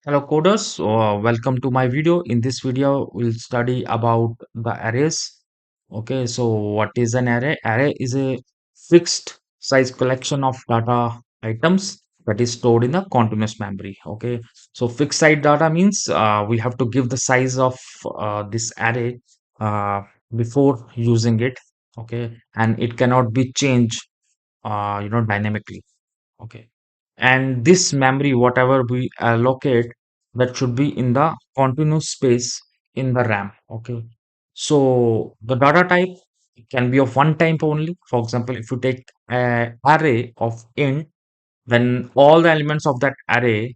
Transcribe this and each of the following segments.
Hello coders, welcome to my video. In this video, we'll study about the arrays. Okay, so what is an array? Array is a fixed size collection of data items that is stored in the continuous memory. Okay, so fixed size data means we have to give the size of this array uh, before using it. Okay, and it cannot be changed, dynamically. Okay, and this memory whatever we allocate, that should be in the continuous space in the RAM. Okay, so the data type can be of one type only. For example, if you take an array of int, then all the elements of that array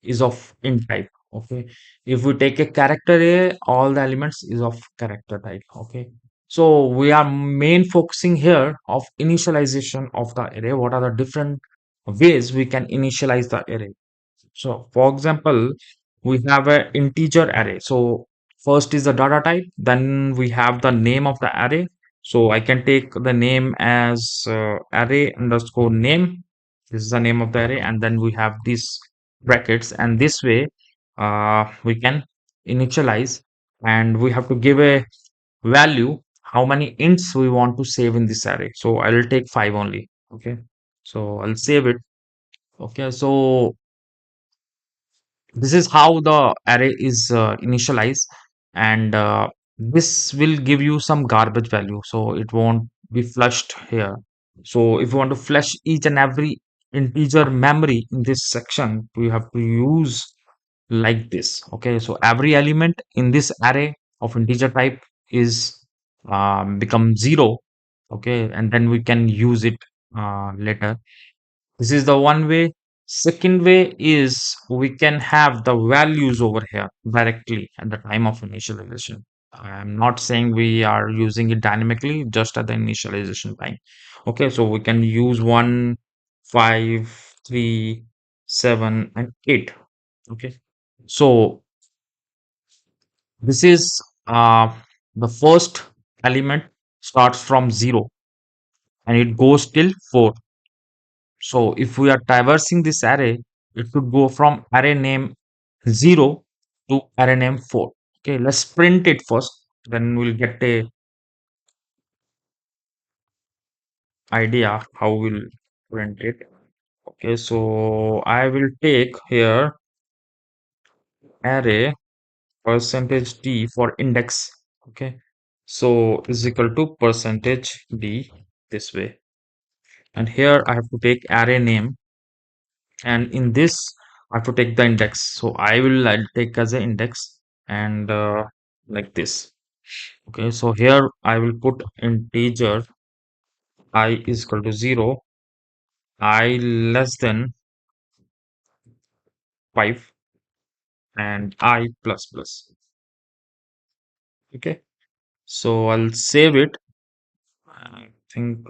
is of int type. Okay, if we take a character array, all the elements is of character type. Okay, so we are main focusing here of initialization of the array. What are the different ways we can initialize the array? So for example, we have an integer array. So first is the data type, then we have the name of the array. So I can take the name as array underscore name. This is the name of the array, and then we have these brackets, and this way we can initialize, and we have to give a value how many ints we want to save in this array. So I will take 5 only. Okay, so I'll save it. Okay, so this is how the array is initialized, and this will give you some garbage value, so it won't be flushed here. So if you want to flush each and every integer memory in this section, we have to use like this. Okay, so every element in this array of integer type is become 0. Okay, and then we can use it later. This is the one way. Second way is we can have the values over here directly at the time of initialization. I'm not saying we are using it dynamically just at the initialization time. Okay, so we can use 1, 5, 3, 7, and 8. Okay, so this is the first element starts from 0 and it goes till 4. So if we are traversing this array, it should go from array name 0 to array name 4. Okay, let's print it first. Then we'll get a idea how we'll print it. Okay, so I will take here array percentage d for index. Okay, so is equal to percentage d this way. And here I have to take array name, and in this I have to take the index. So I'll take as an index, and like this. Okay, so here I will put integer I is equal to 0, I less than 5, and I plus plus. Okay, so I'll save it. I think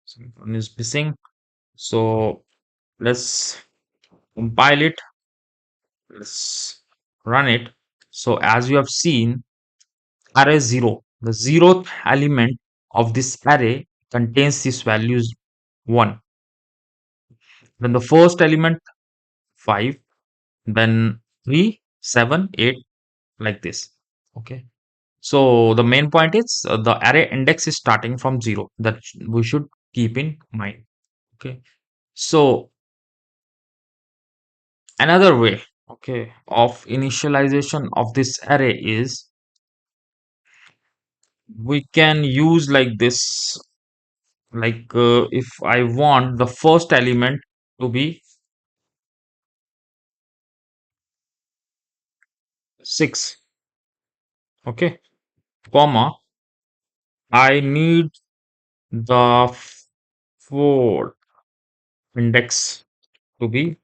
something is missing. So let's compile it. Let's run it. So as you have seen, array 0, the zeroth element of this array contains these values 1. Then the first element 5, then 3, 7, 8, like this. Okay. So the main point is the array index is starting from 0. That we should keep in mind. Okay. So another way, okay, of initialization of this array is we can use like this. Like if I want the first element to be 6, okay, comma, I need the fourth index to be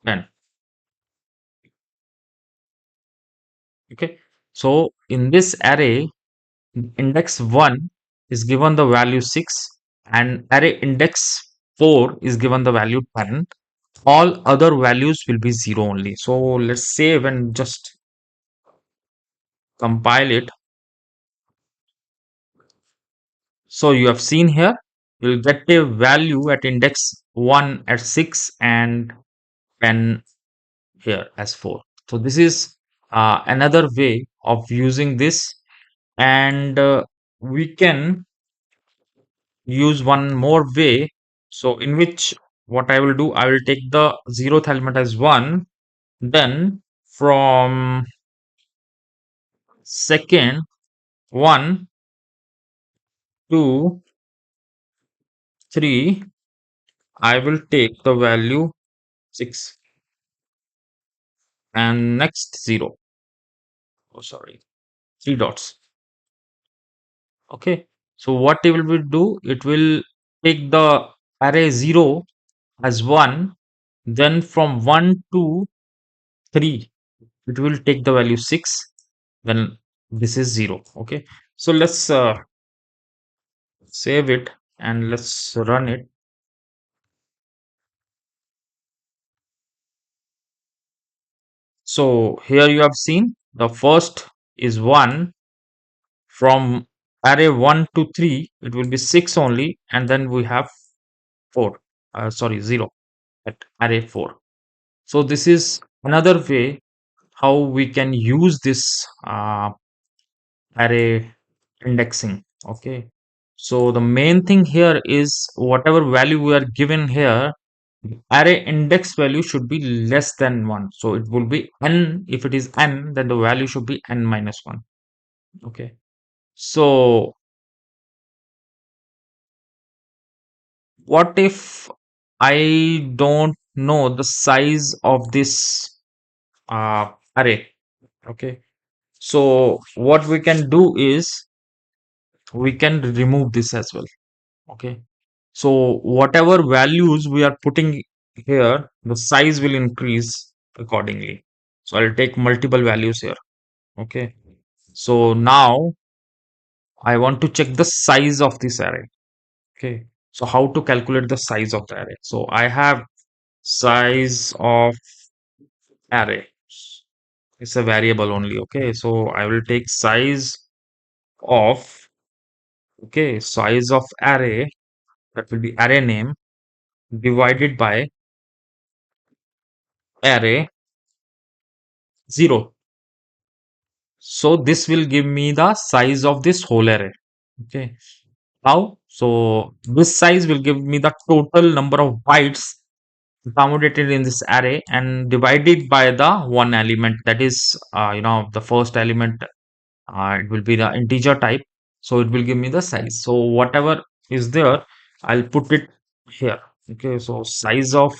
10. Okay, so in this array, index 1 is given the value 6, and array index 4 is given the value 10. All other values will be 0 only. So let's save and just compile it. So you have seen here, you'll get a value at index 1 at 6 and 10 here as 4. So this is another way of using this, and we can use one more way. So in which what I will do, I will take the 0th element as 1, then from second 1, 2, 3, I will take the value 6, and next 0. Oh, sorry, 3 dots. Okay. So what it will do, it will take the array 0 as 1, then from 1 to 3, it will take the value 6 when this is 0. Okay. So let's save it and let's run it. So here you have seen the first is 1, from array 1 to 3 it will be 6 only, and then we have 4, sorry, 0 at array 4. So this is another way how we can use this array indexing. Okay, so the main thing here is whatever value we are given here, array index value should be less than 1. So it will be n. If it is n, then the value should be n minus 1. Okay, so what if I don't know the size of this array? Okay, so what we can do is we can remove this as well. Okay, so whatever values we are putting here, the size will increase accordingly. So I'll take multiple values here. Okay, so now I want to check the size of this array. Okay, so how to calculate the size of the array? So I have size of array. It's a variable only. Okay, so I will take size of, okay, size of array, that will be array name, divided by array 0. So this will give me the size of this whole array. Okay. How? So this size will give me the total number of bytes accommodated in this array and divided by the one element, that is the first element. It will be the integer type. So it will give me the size. So whatever is there, I'll put it here. Okay. So size of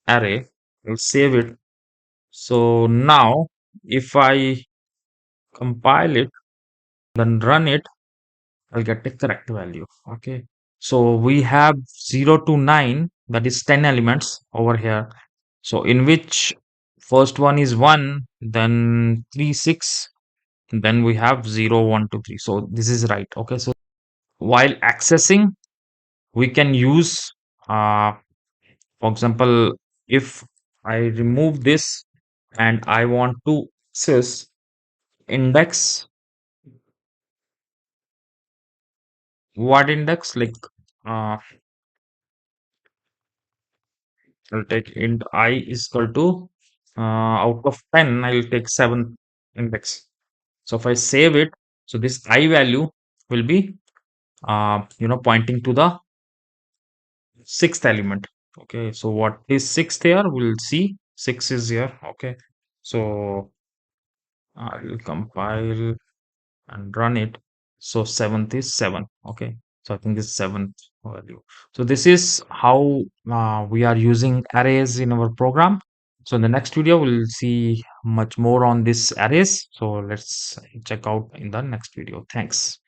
array, I'll save it. So now if I compile it, then run it, I'll get the correct value. Okay. So we have 0 to 9, that is 10 elements over here. So in which first one is 1, then 3, 6, then we have 0, 1, 2, 3. So this is right. Okay. So while accessing, we can use, for example, if I remove this and I want to access index, what index, like, uh, I'll take int I is equal to, out of 10, I'll take 7 index. So if I save it, so this I value will be, pointing to the sixth element. Okay. So what is sixth here? We'll see. 6 is here. Okay. So I'll compile and run it. So seventh is 7. Okay. So I think it's seventh value. So this is how we are using arrays in our program. So in the next video, we'll see much more on this arrays. So let's check out in the next video. Thanks.